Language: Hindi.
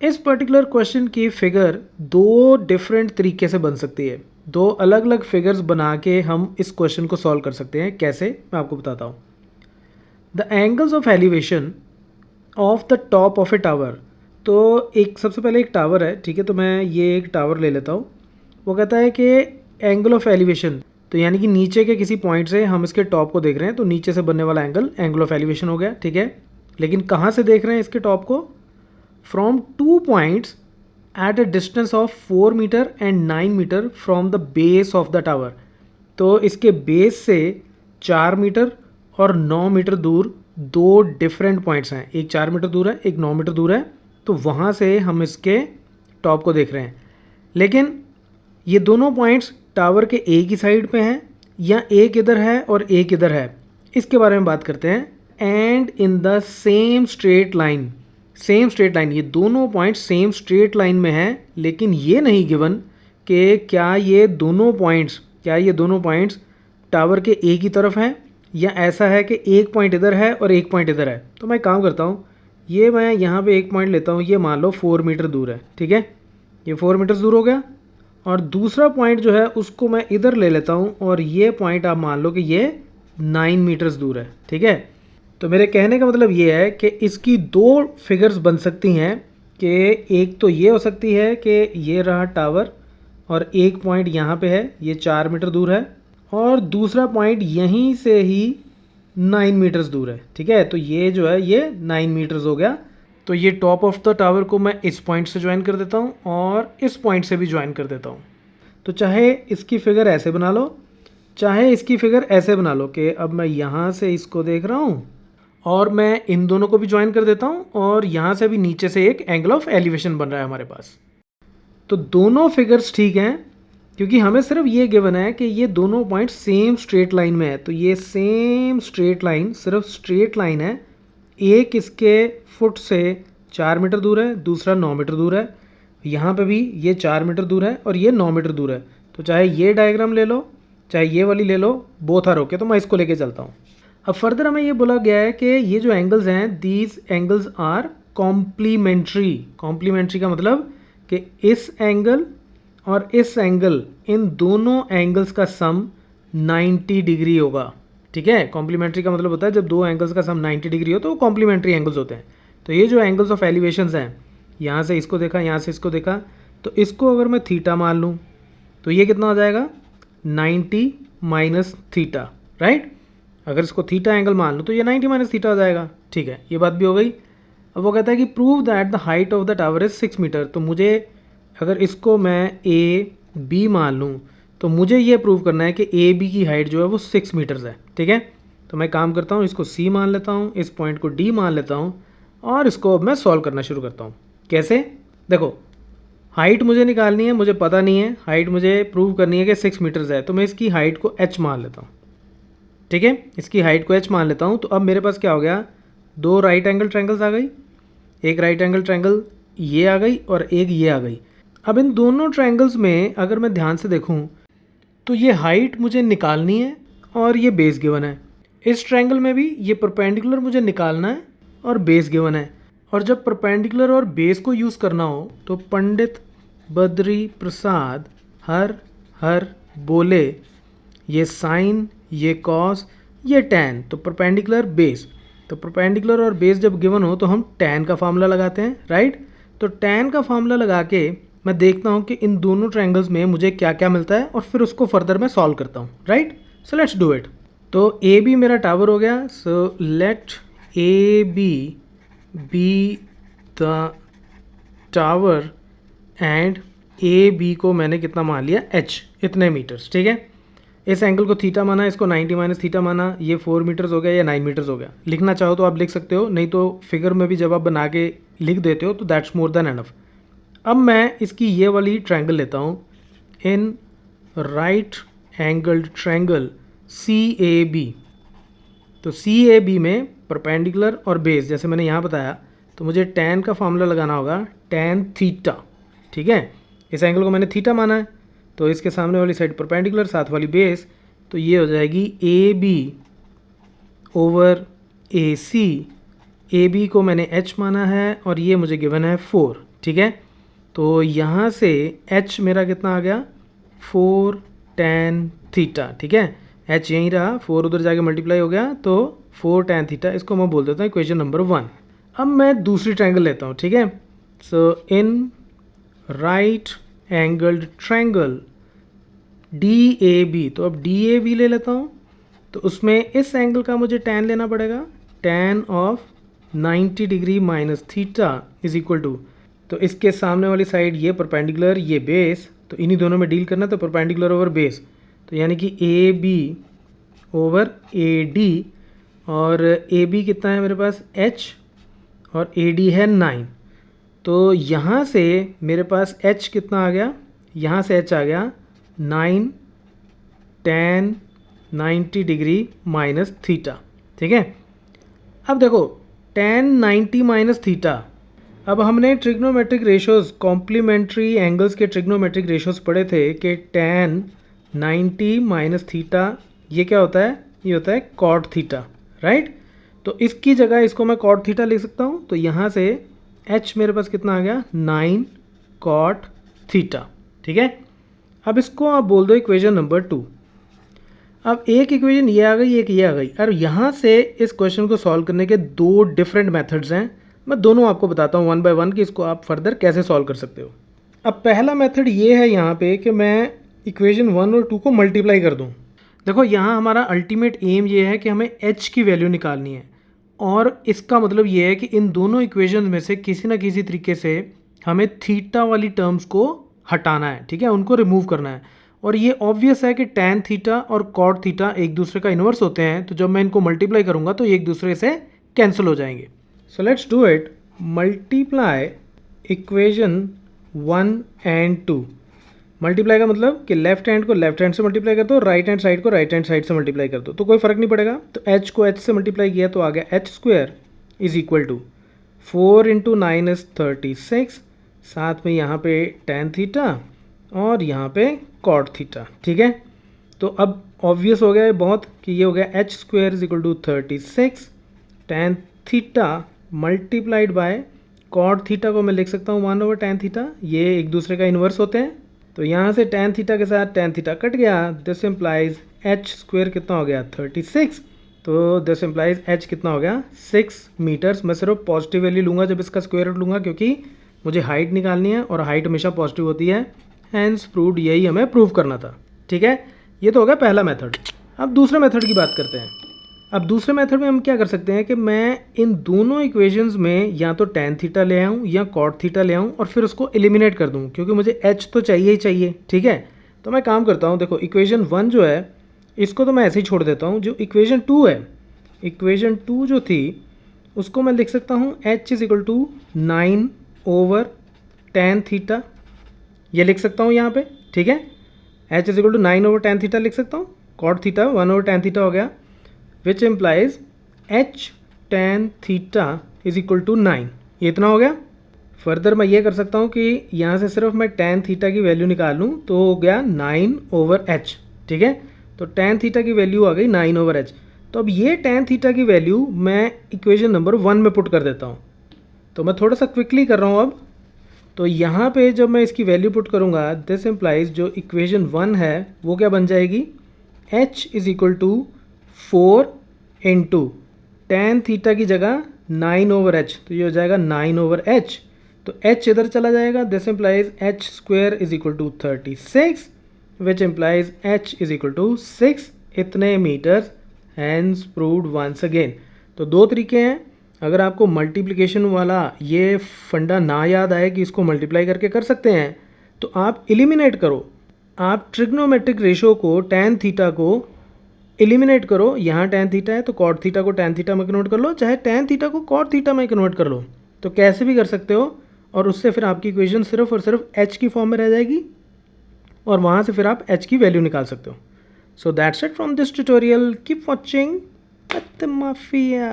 इस पर्टिकुलर क्वेश्चन की फिगर दो डिफरेंट तरीके से बन सकती है। दो अलग अलग फिगर्स बना के हम इस क्वेश्चन को सॉल्व कर सकते हैं। कैसे, मैं आपको बताता हूँ। The angles of elevation of the top of A tower. तो एक सबसे पहले एक टावर है, ठीक है। तो मैं ये एक टावर ले लेता हूँ। वो कहता है कि एंगल ऑफ एलिवेशन, तो यानी कि नीचे के किसी पॉइंट से हम इसके टॉप को देख रहे हैं, तो नीचे से बनने वाला एंगल ऑफ एलिवेशन हो गया, ठीक है। लेकिन कहाँ से देख रहे हैं इसके टॉप को? From 2 points at a distance of 4 metre and 9 metre from the base of the tower. तो इसके बेस से 4 मीटर और 9 मीटर दूर दो डिफरेंट पॉइंट्स हैं। एक 4 मीटर दूर है, एक 9 मीटर दूर है। तो वहाँ से हम इसके टॉप को देख रहे हैं। लेकिन ये दोनों पॉइंट्स टावर के एक ही साइड पे हैं, या एक इधर है और एक इधर है, इसके बारे में बात करते हैं। And in the same straight line, same straight line, ये दोनों पॉइंट्स सेम स्ट्रेट लाइन में हैं। लेकिन ये नहीं गिवन कि क्या ये दोनों पॉइंट्स टावर के एक ही तरफ हैं, या ऐसा है कि एक पॉइंट इधर है और एक पॉइंट इधर है। तो मैं काम करता हूँ, ये मैं यहाँ पे एक पॉइंट लेता हूँ, ये मान लो 4 मीटर दूर है, ठीक है। ये 4 मीटर दूर हो गया। और दूसरा पॉइंट जो है उसको मैं इधर ले लेता हूँ, और ये पॉइंट आप मान लो कि ये 9 मीटर्स दूर है, ठीक है। तो मेरे कहने का मतलब ये है कि इसकी दो फिगर्स बन सकती हैं। कि एक तो ये हो सकती है कि ये रहा टावर और एक पॉइंट यहाँ पे है, ये 4 मीटर दूर है, और दूसरा पॉइंट यहीं से ही 9 मीटर्स दूर है, ठीक है। तो ये जो है ये 9 मीटर्स हो गया। तो ये टॉप ऑफ द टावर को मैं इस पॉइंट से ज्वाइन कर देता हूँ और इस पॉइंट से भी ज्वाइन कर देता हूँ। तो चाहे इसकी फिगर ऐसे बना लो, चाहे इसकी फिगर ऐसे बना लो कि अब मैं यहाँ से इसको देख रहा हूँ और मैं इन दोनों को भी ज्वाइन कर देता हूँ, और यहाँ से भी नीचे से एक एंगल ऑफ एलिवेशन बन रहा है हमारे पास। तो दोनों फिगर्स ठीक हैं, क्योंकि हमें सिर्फ ये गिवन है कि ये दोनों पॉइंट सेम स्ट्रेट लाइन में है। तो ये सेम स्ट्रेट लाइन सिर्फ स्ट्रेट लाइन है। एक इसके फुट से 4 मीटर दूर है, दूसरा 9 मीटर दूर है। यहाँ पे भी ये 4 मीटर दूर है और ये 9 मीटर दूर है। तो चाहे ये डायग्राम ले लो, चाहे ये वाली ले लो, बोथ आर ओके। तो मैं इसको लेके चलता हूँ। अब फर्दर हमें ये बोला गया है कि ये जो एंगल्स हैं, these angles are complementary. Complementary का मतलब कि इस एंगल और इस एंगल, इन दोनों एंगल्स का सम 90 डिग्री होगा, ठीक है। कॉम्प्लीमेंट्री का मतलब होता है जब दो एंगल्स का सम 90 डिग्री हो तो वो कॉम्प्लीमेंट्री एंगल्स होते हैं। तो ये जो एंगल्स ऑफ एलिवेशंस हैं, यहाँ से इसको देखा, यहाँ से इसको देखा, तो इसको अगर मैं थीटा मान लूँ तो ये कितना हो जाएगा? 90 माइनस थीटा, राइट। अगर इसको थीटा एंगल मान लूँ तो ये 90 माइनस थीटा हो जाएगा, ठीक है। ये बात भी हो गई। अब वो कहता है कि prove that the height of the tower is 6 metre. तो मुझे अगर इसको मैं ए बी मान लूँ तो मुझे ये प्रूव करना है कि ए बी की हाइट जो है वो 6 मीटर्स है, ठीक है। तो मैं काम करता हूँ, इसको सी मान लेता हूँ, इस पॉइंट को डी मान लेता हूँ, और इसको अब मैं सॉल्व करना शुरू करता हूँ। कैसे? देखो, हाइट मुझे निकालनी है, मुझे पता नहीं है। हाइट मुझे प्रूव करनी है कि 6 मीटर्स है, तो मैं इसकी हाइट को एच मान लेता हूँ, ठीक है। इसकी हाइट को एच मान लेता हूँ। तो अब मेरे पास क्या हो गया? दो राइट एंगल ट्रायंगल्स आ गई। एक राइट एंगल ट्रायंगल ये आ गई और एक ये आ गई। अब इन दोनों ट्रायंगल्स में अगर मैं ध्यान से देखूं तो ये हाइट मुझे निकालनी है और ये बेस गिवन है। इस ट्रायंगल में भी ये परपेंडिकुलर मुझे निकालना है और बेस गिवन है। और जब परपेंडिकुलर और बेस को यूज़ करना हो तो पंडित बद्री प्रसाद हर हर बोले, ये साइन, ये कॉस, ये टैन। तो परपेंडिकुलर बेस, तो परपेंडिकुलर और बेस जब गिवन हो तो हम टैन का फार्मूला लगाते हैं, राइट। तो टैन का फार्मूला लगा के मैं देखता हूँ कि इन दोनों ट्रायंगल्स में मुझे क्या क्या मिलता है, और फिर उसको फर्दर मैं सॉल्व करता हूँ, right. So let's do it. तो ए बी मेरा टावर हो गया। So let A B the tower, and A B को मैंने कितना मान लिया? एच, इतने मीटर्स, ठीक है। इस एंगल को थीटा माना, इसको 90 माइनस थीटा माना। ये 4 मीटर्स हो गया या 9 मीटर्स हो गया। लिखना चाहो तो आप लिख सकते हो, नहीं तो फिगर में भी जब आप बना के लिख देते हो तो दैट्स मोर देन एनफ। अब मैं इसकी ये वाली ट्रायंगल लेता हूँ, in right angled triangle C A B. तो सी ए बी में परपेंडिकुलर और बेस जैसे मैंने यहाँ बताया, तो मुझे टैन का फार्मूला लगाना होगा, टैन थीटा, ठीक है। इस एंगल को मैंने थीटा माना है, तो इसके सामने वाली साइड परपेंडिकुलर, साथ वाली बेस, तो ये हो जाएगी A B over A C. A B को मैंने एच माना है और ये मुझे गिवन है 4, ठीक है। तो यहाँ से h मेरा कितना आ गया 4 tan थीटा, ठीक है। h यहीं रहा, 4 उधर जाके मल्टीप्लाई हो गया तो 4 tan थीटा, इसको मैं बोल देता हूँ इक्वेशन नंबर 1। अब मैं दूसरी ट्रायंगल लेता हूँ, ठीक है। So in right angled triangle DAB, तो अब DAB ले लेता हूँ। तो उसमें इस एंगल का मुझे tan लेना पड़ेगा, tan of 90 degree minus theta is equal to, तो इसके सामने वाली साइड ये परपेंडिकुलर, ये बेस, तो इन्हीं दोनों में डील करना, तो परपेंडिकुलर ओवर बेस, तो यानी कि AB ओवर AD, और AB कितना है मेरे पास h, और AD है 9। तो यहाँ से मेरे पास h कितना आ गया, यहाँ से h आ गया 9 tan 90 डिग्री माइनस थीटा, ठीक है। अब देखो tan 90 माइनस थीटा, अब हमने ट्रिग्नोमेट्रिक रेशोज़, कॉम्प्लीमेंट्री एंगल्स के ट्रिग्नोमेट्रिक रेशोज़ पढ़े थे कि tan 90 माइनस थीटा ये क्या होता है, ये होता है cot थीटा, राइट। तो इसकी जगह इसको मैं cot थीटा लिख सकता हूँ। तो यहाँ से h मेरे पास कितना आ गया 9 cot थीटा, ठीक है। अब इसको आप बोल दो इक्वेशन नंबर 2। अब एक इक्वेशन ये आ गई, एक ये आ गई, और यहाँ से इस क्वेश्चन को सॉल्व करने के दो डिफरेंट मेथड्स हैं। मैं दोनों आपको बताता हूँ 1 बाय 1 कि इसको आप फर्दर कैसे सॉल्व कर सकते हो। अब पहला मेथड ये है यहाँ पे कि मैं इक्वेशन 1 और 2 को मल्टीप्लाई कर दूँ। देखो यहाँ हमारा अल्टीमेट एम ये है कि हमें h की वैल्यू निकालनी है, और इसका मतलब ये है कि इन दोनों इक्वेशन में से किसी ना किसी तरीके से हमें थीटा वाली टर्म्स को हटाना है, ठीक है, उनको रिमूव करना है। और ये ऑब्वियस है कि tan थीटा और cot थीटा एक दूसरे का इन्वर्स होते हैं, तो जब मैं इनको मल्टीप्लाई करूँगा तो ये एक दूसरे से कैंसिल हो जाएंगे। सो let's do it. Multiply equation 1 and 2। Multiply का मतलब कि लेफ्ट हैंड को लेफ्ट हैंड से मल्टीप्लाई कर दो, राइट हैंड साइड को राइट हैंड साइड से मल्टीप्लाई कर दो, तो कोई फ़र्क नहीं पड़ेगा। तो h को h से मल्टीप्लाई किया तो आ गया h square is equal to 4 into 9 is 36, साथ में यहाँ पे tan थीटा और यहाँ पे cot थीटा, ठीक है। तो अब ऑब्वियस हो गया है बहुत कि ये हो गया h square is equal to 36 tan theta multiplied by cot theta को मैं लिख सकता हूँ 1 ओवर tan थीटा, ये एक दूसरे का इन्वर्स होते हैं। तो यहाँ से tan थीटा के साथ tan थीटा कट गया, दिस इम्प्लाइज h स्क्वायर कितना हो गया 36, तो दिस इम्प्लाइज h कितना हो गया 6 मीटर्स। मैं सिर्फ पॉजिटिव वैल्यू लूँगा जब इसका स्क्वायर रूट लूँगा, क्योंकि मुझे हाइट निकालनी है और हाइट हमेशा पॉजिटिव होती है। हैंस प्रूव्ड, यही हमें प्रूव करना था, ठीक है। ये तो हो गया पहला मेथड। अब दूसरे मेथड की बात करते हैं। अब दूसरे मेथड में हम क्या कर सकते हैं कि मैं इन दोनों इक्वेशंस में या तो tan थीटा ले आऊँ या cot थीटा ले आऊँ और फिर उसको एलिमिनेट कर दूँ, क्योंकि मुझे h तो चाहिए ही चाहिए, ठीक है। तो मैं काम करता हूँ, देखो इक्वेशन 1 जो है इसको तो मैं ऐसे ही छोड़ देता हूँ। जो इक्वेशन 2 है, इक्वेशन 2 जो थी उसको मैं लिख सकता हूँ h is equal to 9 over tan theta, ये लिख सकता हूँ यहाँ पे, ठीक है। h is equal to 9 over tan theta लिख सकता हूँ, cot theta 1 over tan theta हो गया, which implies h tan theta is equal to 9, ये इतना हो गया। फर्दर मैं ये कर सकता हूँ कि यहाँ से सिर्फ मैं tan थीटा की वैल्यू निकाल लूँ तो हो गया 9 ओवर h, ठीक है। तो tan थीटा की वैल्यू आ गई 9 ओवर h। तो अब ये tan थीटा की वैल्यू मैं इक्वेशन नंबर 1 में पुट कर देता हूँ। तो मैं थोड़ा सा क्विकली कर रहा हूँ अब। तो यहाँ पे जब मैं इसकी वैल्यू पुट करूँगा, दिस इम्प्लाइज जो इक्वेशन 1 है वो क्या बन जाएगी, h is equal to 4 into tan theta की जगह 9 ओवर h, तो ये हो जाएगा 9 ओवर h। तो h इधर चला जाएगा, this implies h square is equal to 36, which implies h is equal to 6 इतने metres. Hence proved once again. तो दो तरीके हैं, अगर आपको मल्टीप्लिकेशन वाला ये फंडा ना याद आए कि इसको मल्टीप्लाई करके कर सकते हैं, तो आप एलिमिनेट करो, आप ट्रिग्नोमेट्रिक रेशो को tan थीटा को एलिमिनेट करो। यहाँ tan थीटा है तो cot थीटा को tan थीटा में कन्वर्ट कर लो, चाहे tan थीटा को cot थीटा में कन्वर्ट कर लो, तो कैसे भी कर सकते हो। और उससे फिर आपकी इक्वेशन सिर्फ और सिर्फ h की फॉर्म में रह जाएगी और वहाँ से फिर आप h की वैल्यू निकाल सकते हो। So that's it from this tutorial, keep watching mafia.